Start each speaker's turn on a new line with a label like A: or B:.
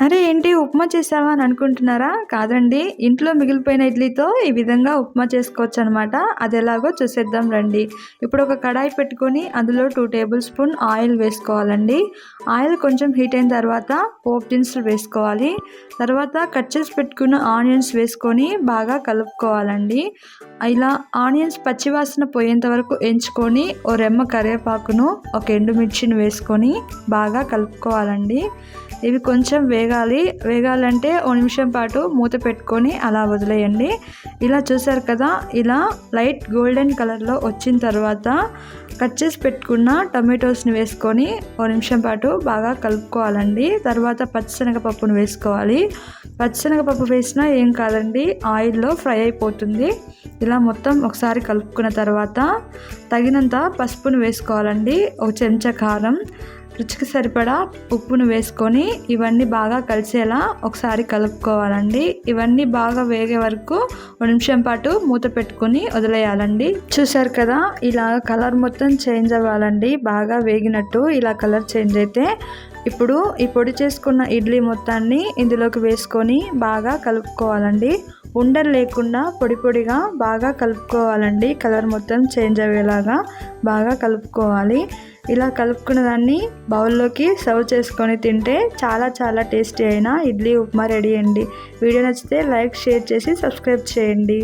A: అరే ఏంటి ఉప్మా చేసావా అని అనుకుంటున్నారా? కాదండి. ఇంట్లో మిగిలిపోయిన ఇడ్లీతో ఈ విధంగా ఉప్మా చేసుకోవచ్చనమాట. అదెలాగో చూసేద్దాం రండి. ఇప్పుడు ఒక కడాయి పెట్టుకొని అందులో 2 టేబుల్ స్పూన్ ఆయిల్ వేసుకోవాలండి. ఆయిల్ కొంచెం హీట్ అయిన తర్వాత పోపు దినుసులు వేసుకోవాలి. తర్వాత కట్ చేసి పెట్టుకున్న ఆనియన్స్ వేసుకొని బాగా కలుపుకోవాలండి. ఇలా ఆనియన్స్ పచ్చివాసన పోయేంత వరకు ఎంచుకొని ఓ రెమ్మ కరివేపాకును, ఒక ఎండుమిర్చిని వేసుకొని బాగా కలుపుకోవాలండి. ఇవి కొంచెం వేగాలంటే ఓ నిమిషం పాటు మూత పెట్టుకొని అలా వదిలేయండి. ఇలా చూసారు కదా, ఇలా లైట్ గోల్డెన్ కలర్లో వచ్చిన తర్వాత కట్ చేసి పెట్టుకున్న టొమాటోస్ని వేసుకొని ఓ నిమిషం పాటు బాగా కలుపుకోవాలండి. తర్వాత పచ్చిశనగపప్పును వేసుకోవాలి. పచ్చిశనగపప్పు వేసినా ఏం కాదండి, ఆయిల్లో ఫ్రై అయిపోతుంది. ఇలా మొత్తం ఒకసారి కలుపుకున్న తర్వాత తగినంత పసుపును వేసుకోవాలండి. ఒక చెంచా కారం, రుచికి సరిపడా ఉప్పును వేసుకొని ఇవన్నీ బాగా కలిసేలా ఒకసారి కలుపుకోవాలండి. ఇవన్నీ బాగా వేగే వరకు 1 నిమిషం పాటు మూత పెట్టుకొని వదిలేయాలండి. చూసారు కదా, ఇలా కలర్ మొత్తం చేంజ్ అవ్వాలండి. బాగా వేగినట్టు ఇలా కలర్ చేంజ్ అయితే ఇప్పుడు ఈ పొడి చేసుకున్న ఇడ్లీ మొత్తాన్ని ఇందులోకి వేసుకొని బాగా కలుపుకోవాలండి. ఉండలు లేకుండా పొడి పొడిగా బాగా కలుపుకోవాలండి. కలర్ మొత్తం చేంజ్ అయ్యేలాగా బాగా కలుపుకోవాలి. ఇలా కలుపుకున్న దాన్ని బౌల్లోకి సర్వ్ చేసుకొని తింటే చాలా చాలా టేస్టీ అయిన ఇడ్లీ ఉప్మా రెడీ అండి. వీడియో నచ్చితే లైక్, షేర్ చేసి సబ్స్క్రైబ్ చేయండి.